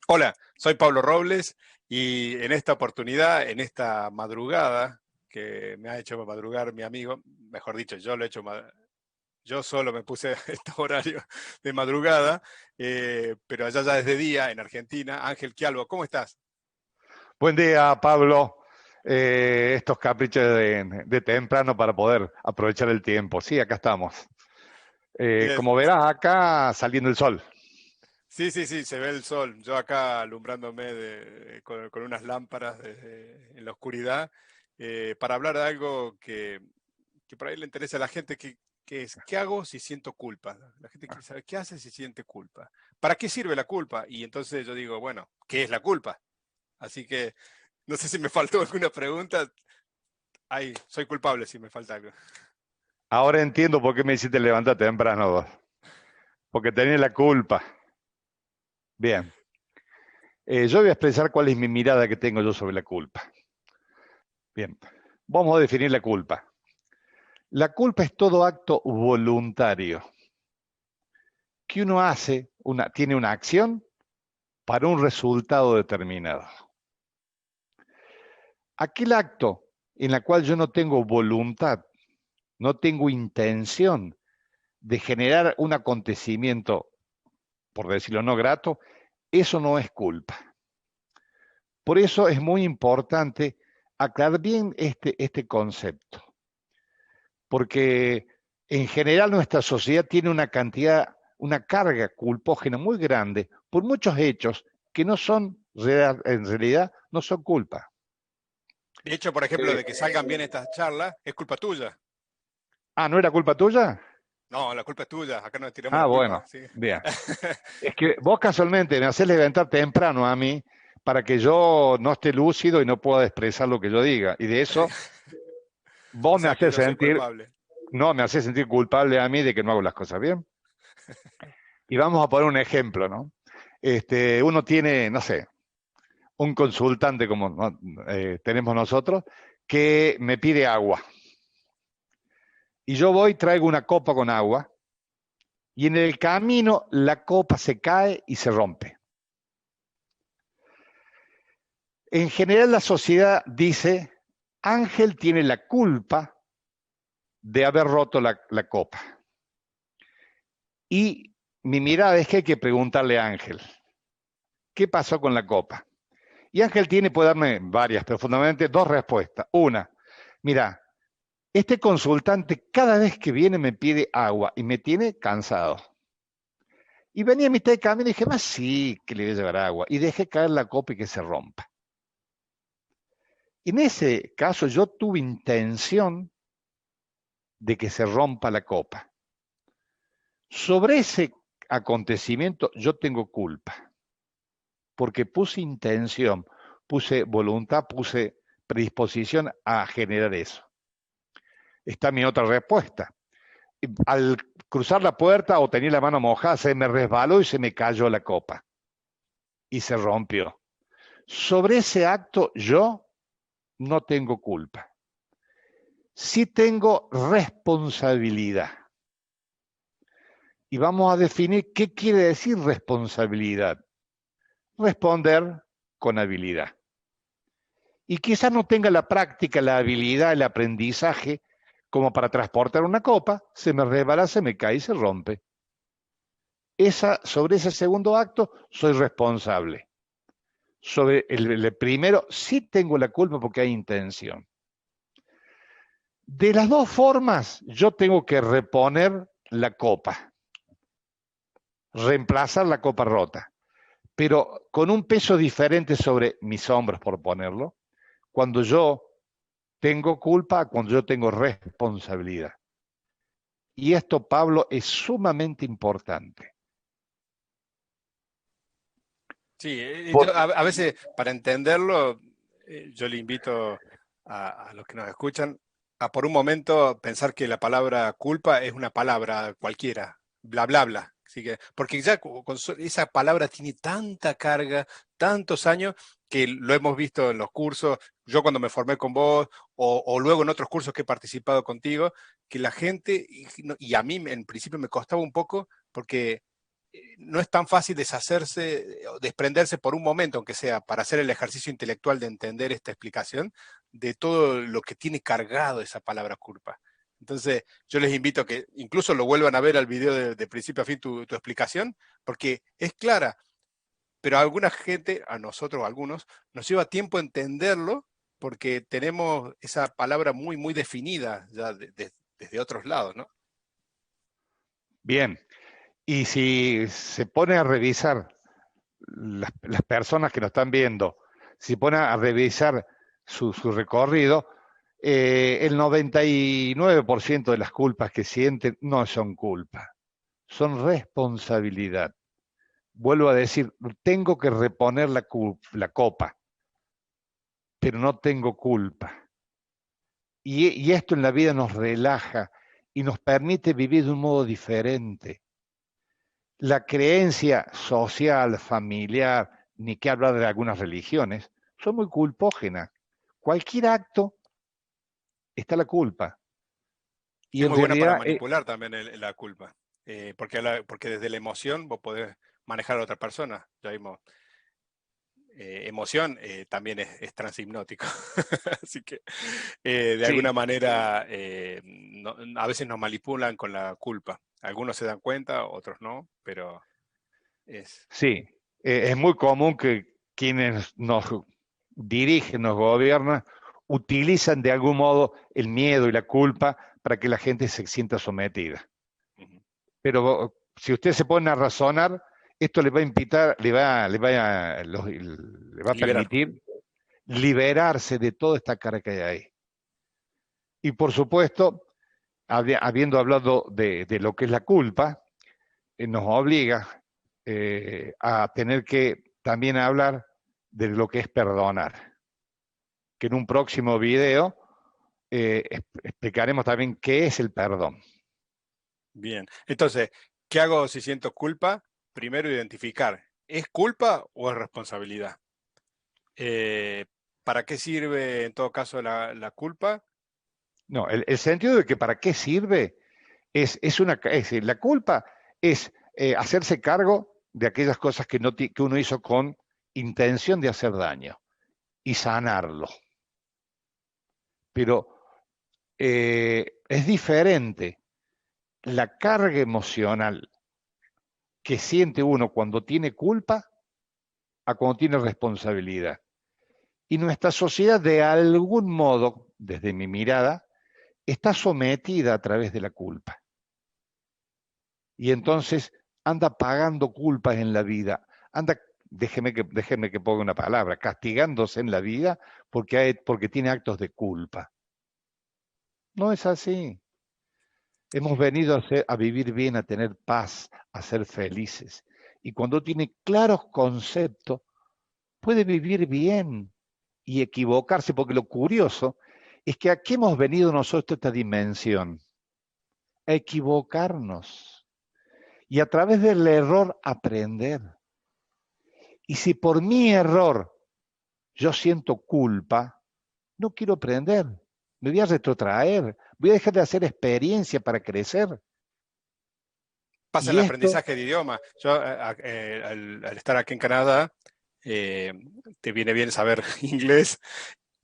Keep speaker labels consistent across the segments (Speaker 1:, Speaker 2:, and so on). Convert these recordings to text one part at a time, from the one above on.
Speaker 1: Hola, soy Pablo Robles y en esta oportunidad, en esta madrugada que me ha hecho madrugar mi amigo, mejor dicho, yo lo he hecho, yo solo me puse estos horarios de madrugada, pero allá ya es de día en Argentina. Ángel Quialbo, ¿cómo estás?
Speaker 2: Buen día, Pablo. Estos caprichos de temprano para poder aprovechar el tiempo. Sí, acá estamos.
Speaker 1: Bien,
Speaker 2: Como verás, acá saliendo el sol.
Speaker 1: sí, sí, sí, se ve el sol. Yo acá alumbrándome con unas lámparas en la oscuridad para hablar de algo que por ahí le interesa a la gente, que es, ¿qué hago si siento culpa? La gente quiere saber, ¿qué hace si siente culpa? ¿Para qué sirve la culpa? Y entonces yo digo, bueno, ¿qué es la culpa? Así que no sé si me faltó alguna pregunta. Ay, soy culpable si me falta algo.
Speaker 2: Ahora entiendo por qué me hiciste levantar temprano vos. Porque tenés la culpa. Bien. Yo voy a expresar cuál es mi mirada que tengo yo sobre la culpa. Bien. Vamos a definir la culpa. La culpa es todo acto voluntario que uno hace, tiene una acción para un resultado determinado. Aquel acto en el cual yo no tengo voluntad, no tengo intención de generar un acontecimiento, por decirlo no grato, eso no es culpa. Por eso es muy importante aclarar bien este concepto, porque en general nuestra sociedad tiene una cantidad, una carga culpógena muy grande por muchos hechos que no son, en realidad, no son culpa.
Speaker 1: De hecho, por ejemplo,
Speaker 2: Eh,
Speaker 1: de que salgan bien estas charlas, es culpa tuya.
Speaker 2: ¿No era culpa tuya?
Speaker 1: No, la culpa es tuya, acá nos tiramos
Speaker 2: Ah,
Speaker 1: la culpa,
Speaker 2: bueno,
Speaker 1: ¿sí?
Speaker 2: bien. Es que vos casualmente me haces levantar temprano a mí para que yo no esté lúcido y no pueda expresar lo que yo diga. Y de eso
Speaker 1: O
Speaker 2: vos me
Speaker 1: sea que
Speaker 2: haces
Speaker 1: yo soy
Speaker 2: sentir,
Speaker 1: culpable.
Speaker 2: no, me haces sentir culpable a mí de que no hago las cosas bien. Y vamos a poner un ejemplo, ¿no? Uno tiene, no sé, un consultante como tenemos nosotros que me pide agua. Y yo voy, traigo una copa con agua y en el camino la copa se cae y se rompe. En general la sociedad dice, Ángel tiene la culpa de haber roto la copa. Y mi mirada es que hay que preguntarle a Ángel, ¿qué pasó con la copa? Y Ángel puede darme varias, pero fundamentalmente dos respuestas. Una, mira, este consultante cada vez que viene me pide agua y me tiene cansado. Y venía a mitad de camino y dije, más sí, que le voy a llevar agua. Y dejé caer la copa y que se rompa. En ese caso yo tuve intención de que se rompa la copa. Sobre ese acontecimiento yo tengo culpa, porque puse intención, puse voluntad, puse predisposición a generar eso. Está mi otra respuesta. Al cruzar la puerta o tenía la mano mojada, se me resbaló y se me cayó la copa y se rompió. Sobre ese acto yo no tengo culpa. Sí tengo responsabilidad. Y vamos a definir qué quiere decir responsabilidad. Responder con habilidad. Y quizás no tenga la práctica, la habilidad, el aprendizaje como para transportar una copa, se me resbala, se me cae y se rompe. Sobre ese segundo acto soy responsable. Sobre el primero sí tengo la culpa porque hay intención. De las dos formas yo tengo que reponer la copa, reemplazar la copa rota, pero con un peso diferente sobre mis hombros, por ponerlo, cuando yo tengo culpa, cuando yo tengo responsabilidad. Y esto, Pablo, es sumamente importante.
Speaker 1: Sí,
Speaker 2: Por,
Speaker 1: a veces para entenderlo, yo le invito a los que nos escuchan a por un momento pensar que la palabra culpa es una palabra cualquiera, bla, bla, bla. Así que, porque ya esa palabra tiene tanta carga, tantos años, que lo hemos visto en los cursos, yo cuando me formé con vos, o luego en otros cursos que he participado contigo, que la gente, y a mí en principio me costaba un poco, porque no es tan fácil deshacerse o desprenderse por un momento, aunque sea para hacer el ejercicio intelectual de entender esta explicación, de todo lo que tiene cargado esa palabra culpa. Entonces, yo les invito a que incluso lo vuelvan a ver al video de principio a fin tu explicación, porque es clara, pero a alguna gente, a nosotros, a algunos, nos lleva tiempo entenderlo porque tenemos esa palabra muy, muy definida ya desde otros lados, ¿no?
Speaker 2: Bien, y si se pone a revisar las personas que nos están viendo, si se pone a revisar su recorrido, el 99% de las culpas que sienten no son culpa, son responsabilidad. Vuelvo a decir, tengo que reponer la copa, pero no tengo culpa. Y esto en la vida nos relaja y nos permite vivir de un modo diferente. La creencia social, familiar, ni que hablar de algunas religiones, son muy culpógenas. Cualquier acto está la culpa. Y
Speaker 1: Es
Speaker 2: en
Speaker 1: muy buena para
Speaker 2: realidad,
Speaker 1: manipular también la culpa, porque desde la emoción vos podés manejar a otra persona. Ya vimos, emoción también es transhipnótico. Así que de
Speaker 2: sí,
Speaker 1: alguna manera a veces nos manipulan con la culpa. Algunos se dan cuenta, otros no, pero es...
Speaker 2: sí. Es muy común que quienes nos dirigen, nos gobiernan, utilizan de algún modo el miedo y la culpa para que la gente se sienta sometida.
Speaker 1: Ujú.
Speaker 2: Pero si usted se pone a razonar, esto le va a invitar, le va a
Speaker 1: Liberar.
Speaker 2: permitir liberarse de toda esta cara que hay ahí. Y por supuesto, habiendo hablado de lo que es la culpa, nos obliga a tener que también hablar de lo que es perdonar. Que en un próximo video explicaremos también qué es el perdón.
Speaker 1: Bien. Entonces, ¿qué hago si siento culpa? Primero identificar, ¿es culpa o es responsabilidad? Eh, ¿Para qué sirve en todo caso la culpa?
Speaker 2: No, el sentido de que para qué sirve la culpa es hacerse cargo de aquellas cosas que, no, que uno hizo con intención de hacer daño y sanarlo. Pero es diferente la carga emocional que siente uno cuando tiene culpa a cuando tiene responsabilidad. Y nuestra sociedad, de algún modo, desde mi mirada, está sometida a través de la culpa. Y entonces anda pagando culpas en la vida, anda, déjeme que ponga una palabra, castigándose en la vida porque tiene actos de culpa. No es así. Hemos venido a vivir bien, a tener paz, a ser felices. Y cuando tiene claros conceptos, puede vivir bien y equivocarse, porque lo curioso es que aquí hemos venido nosotros a esta dimensión, a equivocarnos y a través del error aprender. Y si por mi error yo siento culpa, no quiero aprender, me voy a retrotraer, voy a dejar de hacer experiencia para crecer.
Speaker 1: Pasa en
Speaker 2: Y
Speaker 1: el
Speaker 2: esto,
Speaker 1: aprendizaje de idioma. Yo, al estar aquí en Canadá, te viene bien saber inglés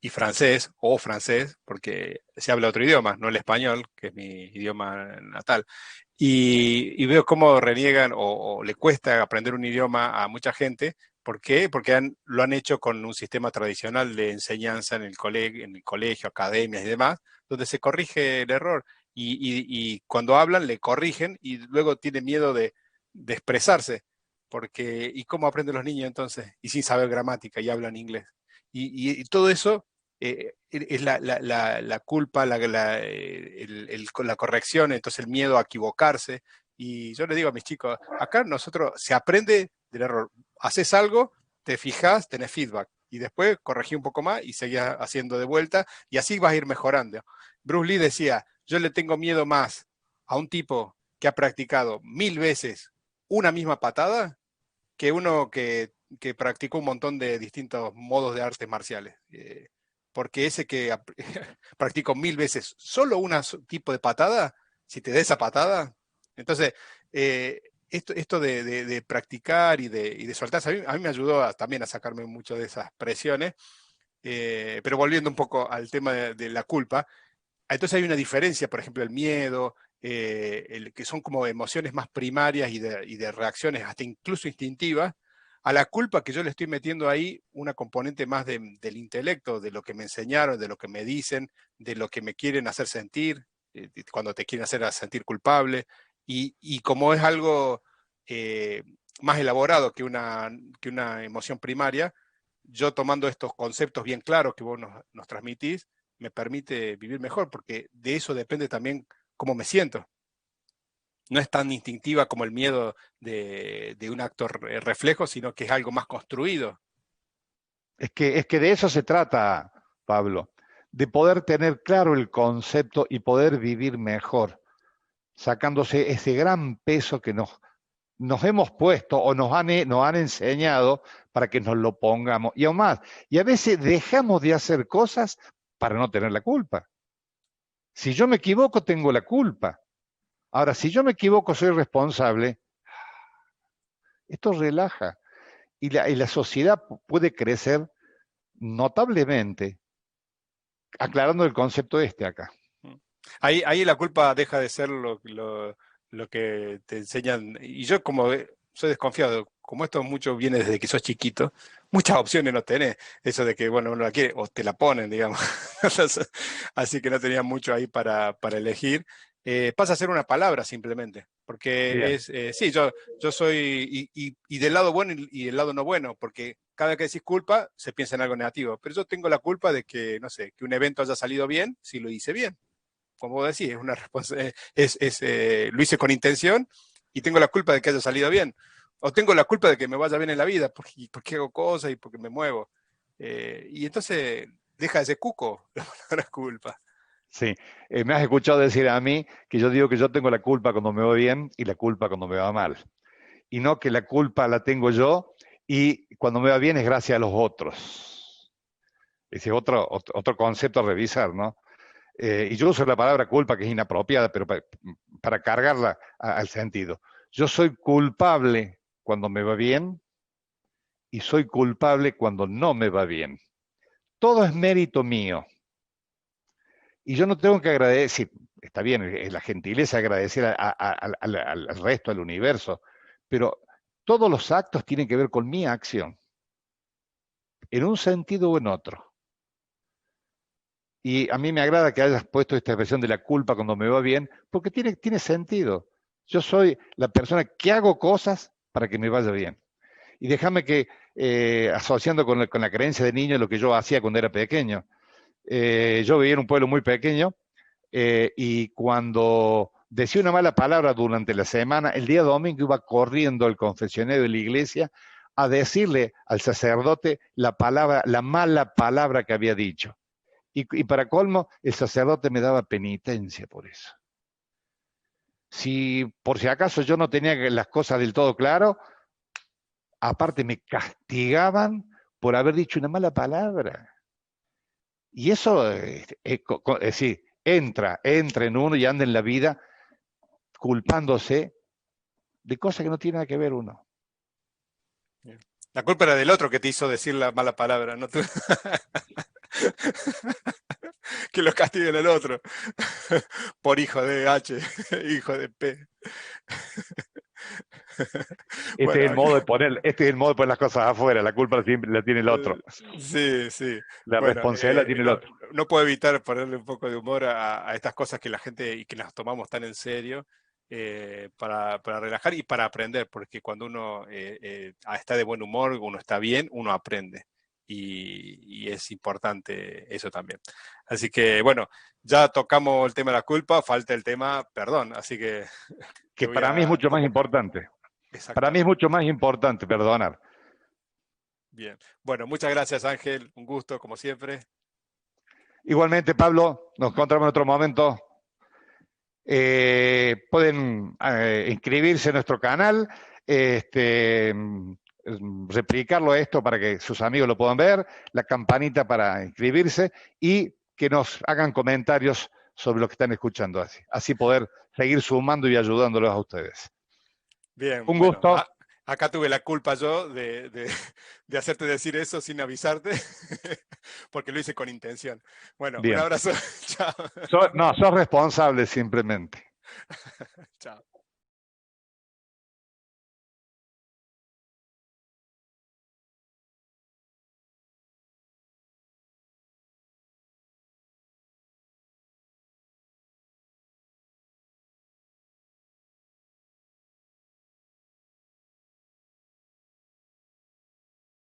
Speaker 1: y francés, o francés, porque se habla otro idioma, no el español, que es mi idioma natal. Y veo cómo reniegan o le cuesta aprender un idioma a mucha gente. ¿Por qué? Porque lo han hecho con un sistema tradicional de enseñanza en el colegio, academias y demás, donde se corrige el error. Y cuando hablan, le corrigen y luego tiene miedo de expresarse. Porque, ¿y cómo aprenden los niños entonces? Y sin saber gramática y hablan inglés. Y todo eso es la culpa, la corrección, entonces el miedo a equivocarse. Y yo le digo a mis chicos, acá nosotros se aprende del error. Haces algo, te fijas, tenés feedback. Y después corregí un poco más y seguís haciendo de vuelta y así vas a ir mejorando. Bruce Lee decía, yo le tengo miedo más a un tipo que ha practicado 1000 veces una misma patada que uno que practicó un montón de distintos modos de artes marciales. Porque ese que practicó 1000 veces solo un tipo de patada, si te da esa patada, entonces esto de practicar y de soltarse, a mí me ayudó también a sacarme mucho de esas presiones, pero volviendo un poco al tema de la culpa, entonces hay una diferencia, por ejemplo, el miedo, que son como emociones más primarias y de reacciones hasta incluso instintivas, a la culpa que yo le estoy metiendo ahí una componente más del intelecto, de lo que me enseñaron, de lo que me dicen, de lo que me quieren hacer sentir, cuando te quieren hacer sentir culpable, y como es algo eh, más elaborado que una emoción primaria, yo tomando estos conceptos bien claros que vos nos transmitís, me permite vivir mejor, porque de eso depende también cómo me siento. No es tan instintiva como el miedo de un acto reflejo, sino que es algo más construido.
Speaker 2: Es que de eso se trata, Pablo, de poder tener claro el concepto y poder vivir mejor, sacándose ese gran peso que nos hemos puesto o nos han enseñado para que nos lo pongamos. Y aún más, y a veces dejamos de hacer cosas para no tener la culpa. Si yo me equivoco, tengo la culpa. Ahora, si yo me equivoco, soy responsable, esto relaja. Y la sociedad puede crecer notablemente, aclarando el concepto este acá.
Speaker 1: Ahí la culpa deja de ser lo que te enseñan. Y yo como soy desconfiado, como esto mucho viene desde que sos chiquito, muchas opciones no tenés. Eso de que, bueno, uno la quiere o te la ponen, digamos. Así que no tenía mucho ahí para elegir. Pasa a ser una palabra simplemente, porque
Speaker 2: Bien.
Speaker 1: es, sí, yo soy, y del lado bueno y del lado no bueno, porque cada vez que decís culpa se piensa en algo negativo, pero yo tengo la culpa de que, no sé, que un evento haya salido bien si lo hice bien, como vos decís, es una lo hice con intención y tengo la culpa de que haya salido bien. O tengo la culpa de que me vaya bien en la vida, porque hago cosas y porque me muevo. Y entonces deja de ser cuco la palabra culpa.
Speaker 2: Sí, me has escuchado decir a mí que yo digo que yo tengo la culpa cuando me va bien y la culpa cuando me va mal. Y no que la culpa la tengo yo y cuando me va bien es gracias a los otros. Ese es otro concepto a revisar, ¿no? Y yo uso la palabra culpa, que es inapropiada, pero para cargarla al sentido. Yo soy culpable cuando me va bien y soy culpable cuando no me va bien. Todo es mérito mío. Y yo no tengo que agradecer, está bien, es la gentileza de agradecer al resto, al universo, pero todos los actos tienen que ver con mi acción, en un sentido o en otro. Y a mí me agrada que hayas puesto esta expresión de la culpa cuando me va bien, porque tiene sentido. Yo soy la persona que hago cosas para que me vaya bien. Y déjame que, asociando con la creencia de niño, lo que yo hacía cuando era pequeño. Yo vivía en un pueblo muy pequeño y cuando decía una mala palabra durante la semana, el día domingo iba corriendo al confesionario de la iglesia a decirle al sacerdote la mala palabra que había dicho. Y para colmo, el sacerdote me daba penitencia por eso. Si por si acaso yo no tenía las cosas del todo claro, aparte me castigaban por haber dicho una mala palabra. Y eso, es decir, entra en uno y anda en la vida culpándose de cosas que no tienen nada que ver uno.
Speaker 1: La culpa era del otro que te hizo decir la mala palabra, no tú. Que lo castiguen el otro. Por hijo de H, hijo de P.
Speaker 2: Este
Speaker 1: Bueno,
Speaker 2: es el modo de poner, este es el modo de poner las cosas afuera, la culpa siempre la tiene el otro,
Speaker 1: sí, sí.
Speaker 2: la
Speaker 1: Bueno,
Speaker 2: responsabilidad la tiene el otro.
Speaker 1: no puedo evitar ponerle un poco de humor a estas cosas que la gente y que las tomamos tan en serio para relajar y para aprender, porque cuando uno está de buen humor, uno está bien, uno aprende. Y es importante eso también. Así que, bueno, ya tocamos el tema de la culpa, falta el tema perdón. Así que te
Speaker 2: Que
Speaker 1: voy
Speaker 2: para mí es
Speaker 1: a un
Speaker 2: mucho más
Speaker 1: poco.
Speaker 2: importante. Para mí es
Speaker 1: Exactamente.
Speaker 2: mucho más importante perdonar.
Speaker 1: Bien. Bueno, muchas gracias, Ángel. Un gusto, como siempre.
Speaker 2: Igualmente, Pablo, nos encontramos en otro momento. Pueden inscribirse en nuestro canal, replicarlo esto para que sus amigos lo puedan ver, la campanita para inscribirse y que nos hagan comentarios sobre lo que están escuchando así poder seguir sumando y ayudándolos a ustedes.
Speaker 1: Bien,
Speaker 2: Un
Speaker 1: bueno,
Speaker 2: gusto.
Speaker 1: acá tuve la culpa yo de hacerte decir eso sin avisarte, porque lo hice con intención. Bueno, un
Speaker 2: Bien.
Speaker 1: abrazo. Chao.
Speaker 2: No, sos responsable simplemente.
Speaker 1: Chao.